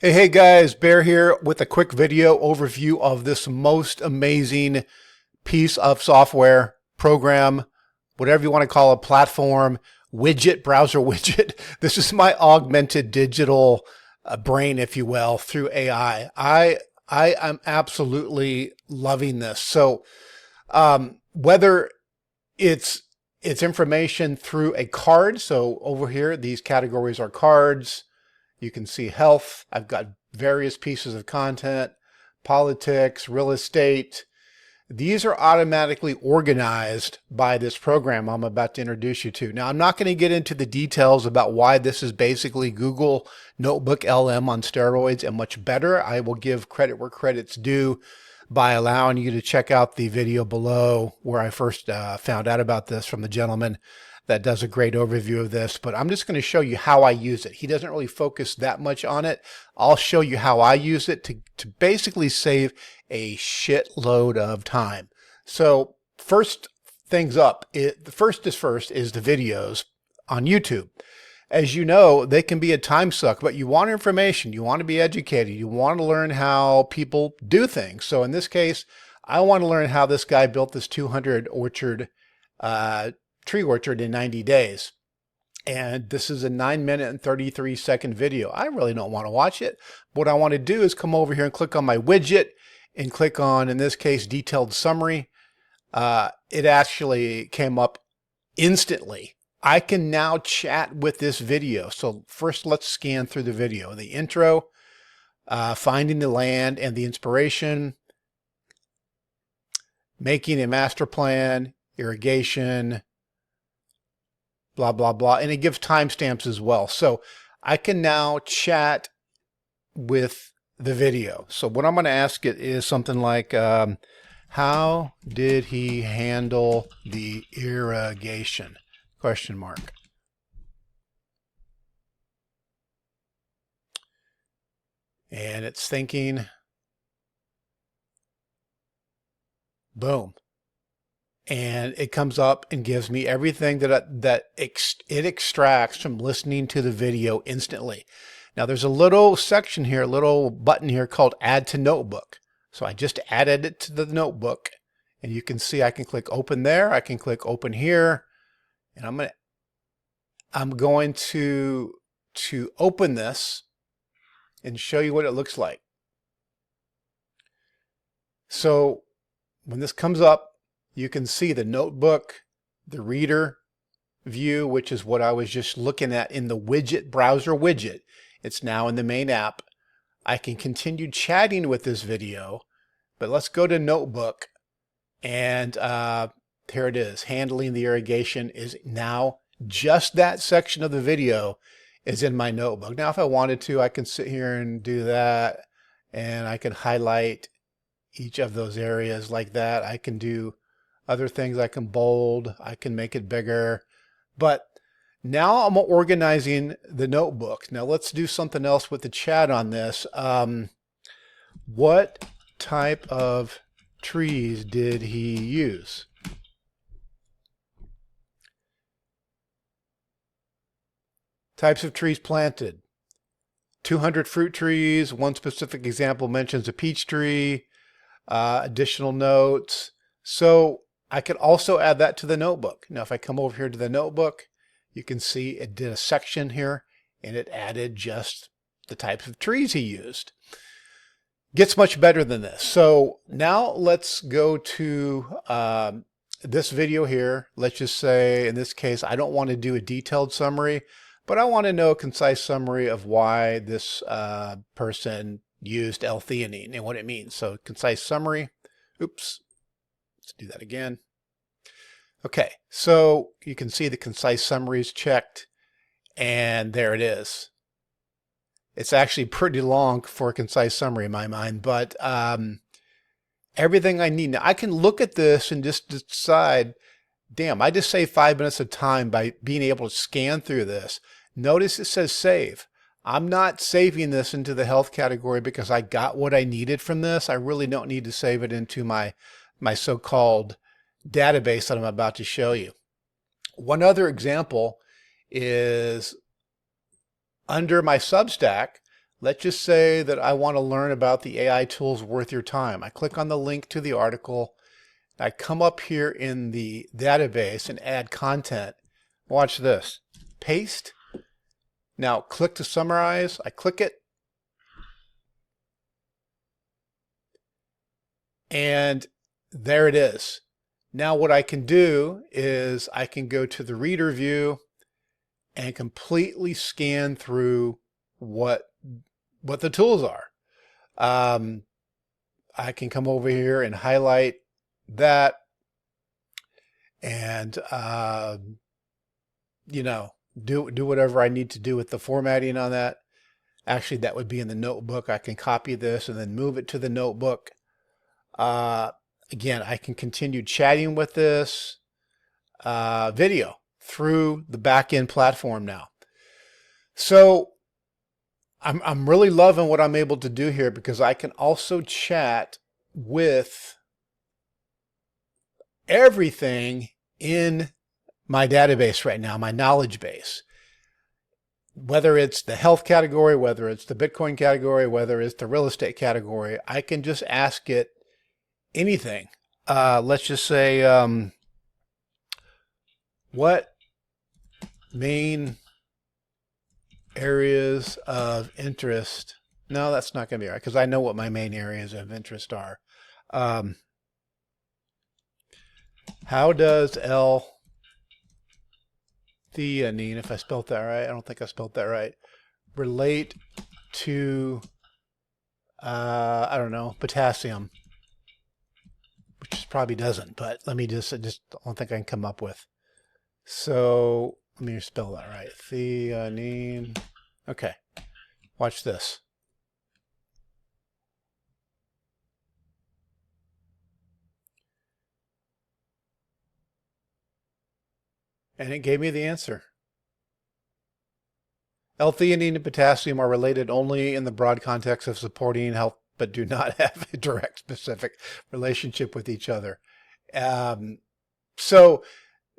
Hey guys, Bear here with a quick video overview of this most amazing piece of software, program, whatever you want to call it, platform, widget, browser widget. This is my augmented digital brain, if you will, through AI. I am absolutely loving this. So whether it's information through a card, so over here, these categories are cards. You can see health. I've got various pieces of content, politics, real estate. These are automatically organized by this program I'm about to introduce you to. Now, I'm not going to get into the details about why this is basically Google Notebook LM on steroids and much better. I will give credit where credit's due by allowing you to check out the video below where I first found out about this from the gentleman that does a great overview of this, but I'm just going to show you how I use it. He doesn't really focus that much on it. I'll show you how I use it to basically save a shitload of time. So first things up, first is the videos on YouTube. As you know, they can be a time suck, but you want information, you want to be educated, you want to learn how people do things. So in this case, I want to learn how this guy built this 200 orchard tree orchard in 90 days. And this is a 9-minute and 33-second video. I really don't want to watch it. What I want to do is come over here and click on my widget and click on, in this case, detailed summary. It actually came up instantly. I can now chat with this video. So first let's scan through the video. The intro, finding the land and the inspiration, making a master plan, irrigation, blah, blah, blah. And it gives timestamps as well. So I can now chat with the video. So what I'm going to ask it is something like, how did he handle the irrigation? Question mark. And it's thinking, boom. And it comes up and gives me everything that it extracts from listening to the video instantly. Now there's a little section here, a little button here called Add to Notebook. So I just added it to the notebook, and you can see I can click Open there. I can click Open here, and I'm going to open this and show you what it looks like. So when this comes up, you can see the notebook, the reader view, which is what I was just looking at in the widget browser widget. It's now in the main app. I can continue chatting with this video, but let's go to notebook, and here it is. Handling the irrigation is now just that section of the video is in my notebook. Now, if I wanted to, I can sit here and do that, and I can highlight each of those areas like that. I can do other things. I can bold, I can make it bigger, but now I'm organizing the notebook. Now let's do something else with the chat on this. What type of trees did he use? Types of trees planted. 200 fruit trees. One specific example mentions a peach tree. Additional notes. So I could also add that to the notebook. Now, if I come over here to the notebook, you can see it did a section here, and it added just the types of trees he used. Gets much better than this. So now let's go to this video here. Let's just say, in this case, I don't want to do a detailed summary, but I want to know a concise summary of why this person used L-theanine and what it means. So concise summary. Oops. Let's do that again. Okay, so you can see the concise summary is checked, and there it is. It's actually pretty long for a concise summary in my mind, but everything I need. Now I can look at this and just decide, damn, I just saved 5 minutes of time by being able to scan through this. Notice it says save. I'm not saving this into the health category because I got what I needed from this. I really don't need to save it into my so-called database that I'm about to show you. One other example is under my Substack, Let's just say that I want to learn about the AI tools worth your time. I click on the link to the article. I come up here in the database and add content. Watch this. Paste. Now click to summarize. I click it. And there it is. Now what I can do is I can go to the reader view and completely scan through what the tools are. I can come over here and highlight that and you know, do whatever I need to do with the formatting on that. Actually, that would be in the notebook. I can copy this and then move it to the notebook. Again, I can continue chatting with this video through the back-end platform now. So I'm really loving what I'm able to do here, because I can also chat with everything in my database right now, my knowledge base. Whether it's the health category, whether it's the Bitcoin category, whether it's the real estate category, I can just ask it anything. Let's just say, what main areas of interest? No, that's not going to be right, because I know what my main areas of interest are. How does L-theanine, if I spelled that right, I don't think I spelled that right, relate to, I don't know, potassium? Which probably doesn't, but let me just don't think I can come up with. So let me spell that right. Theanine. Okay. Watch this. And it gave me the answer. L-theanine and potassium are related only in the broad context of supporting health, but do not have a direct specific relationship with each other. So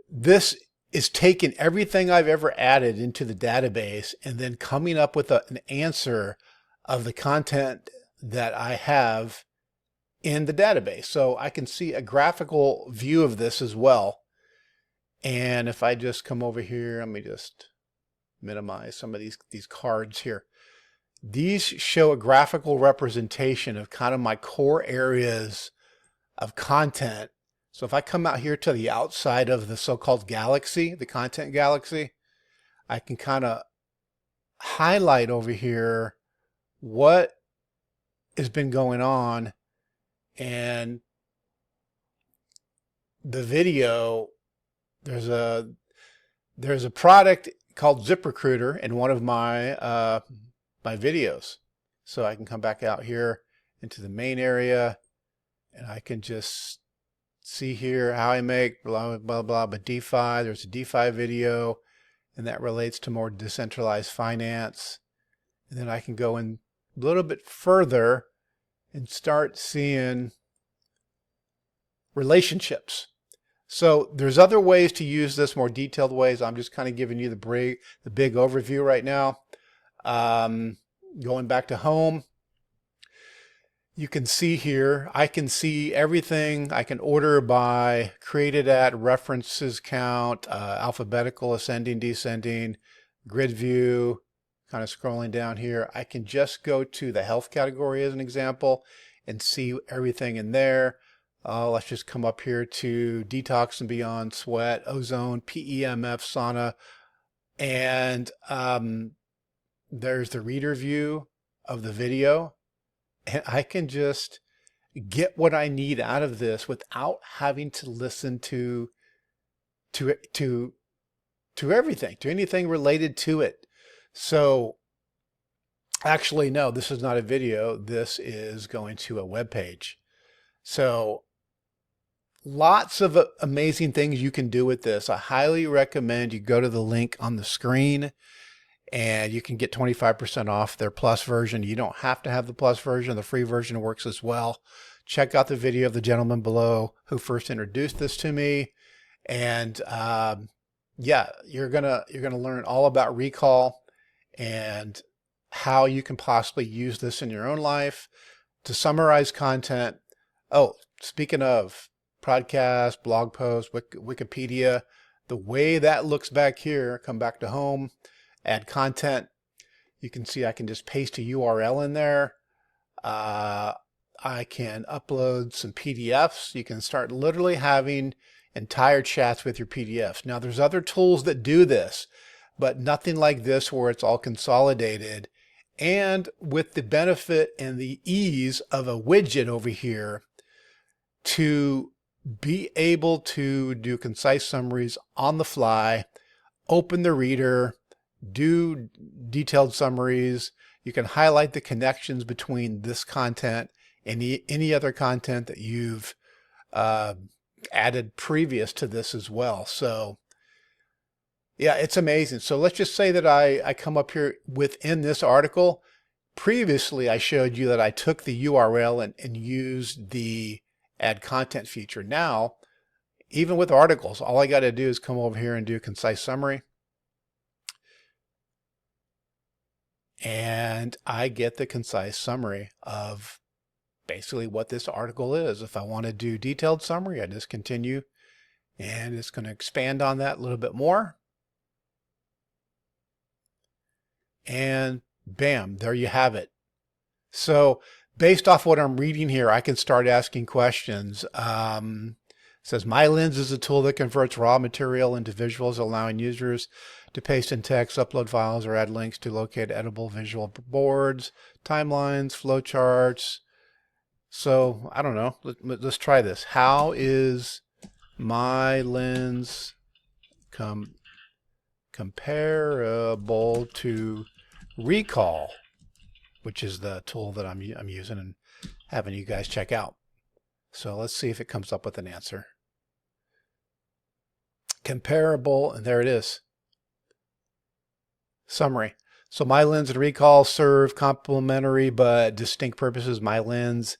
this is taking everything I've ever added into the database and then coming up with an answer of the content that I have in the database. So I can see a graphical view of this as well. And if I just come over here, let me just minimize some of these cards here. These show a graphical representation of kind of my core areas of content. So if I come out here to the outside of the so-called galaxy, the content galaxy, I can kind of highlight over here what has been going on. And the video, there's a product called ZipRecruiter in one of my my videos. So I can come back out here into the main area and I can just see here how I make blah, blah, blah, but DeFi, there's a DeFi video, and that relates to more decentralized finance. And then I can go in a little bit further and start seeing relationships. So there's other ways to use this, more detailed ways. I'm just kind of giving you the big overview right now. Going back to home, you can see here, I can see everything. I can order by created at, references count, alphabetical, ascending, descending, grid view, kind of scrolling down here. I can just go to the health category as an example and see everything in there. Let's just come up here to detox and beyond, sweat, ozone, PEMF, sauna, and there's the reader view of the video. And I can just get what I need out of this without having to listen to everything, to anything related to it. So actually, no, this is not a video. This is going to a web page. So lots of amazing things you can do with this. I highly recommend you go to the link on the screen and you can get 25% off their plus version. You don't have to have the plus version. The free version works as well. Check out the video of the gentleman below who first introduced this to me. And yeah, you're gonna learn all about recall and how you can possibly use this in your own life to summarize content. Oh, speaking of podcast, blog posts, Wikipedia, the way that looks back here, come back to home, add content. You can see I can just paste a URL in there. I can upload some PDFs. You can start literally having entire chats with your PDFs. Now there's other tools that do this, but nothing like this where it's all consolidated and with the benefit and the ease of a widget over here to be able to do concise summaries on the fly, open the reader, do detailed summaries. You can highlight the connections between this content and any other content that you've added previous to this as well. So yeah, it's amazing. So let's just say that I come up here within this article. Previously, I showed you that I took the URL and used the add content feature. Now, even with articles, all I got to do is come over here and do a concise summary. And I get the concise summary of basically what this article is. If I want to do detailed summary, I just continue and it's going to expand on that a little bit more. And bam, there you have it. So based off what I'm reading here, I can start asking questions. It says, My Lens is a tool that converts raw material into visuals, allowing users to paste in text, upload files, or add links to locate editable visual boards, timelines, flowcharts. So I don't know. Let's try this. How is My Lens comparable to Recall, which is the tool that I'm using and having you guys check out? So let's see if it comes up with an answer. Comparable, and there it is. Summary. So My Lens and Recall serve complementary but distinct purposes. My Lens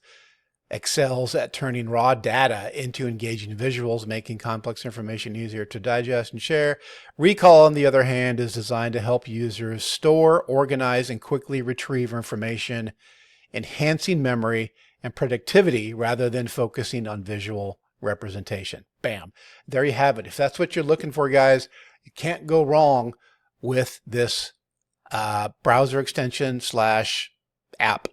excels at turning raw data into engaging visuals, making complex information easier to digest and share. Recall, on the other hand, is designed to help users store, organize, and quickly retrieve information, enhancing memory and productivity rather than focusing on visual representation. Bam. There you have it. If that's what you're looking for, guys, you can't go wrong with this browser extension / app,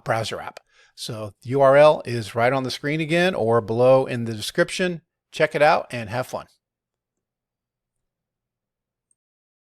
browser app. So the URL is right on the screen again or below in the description. Check it out and have fun.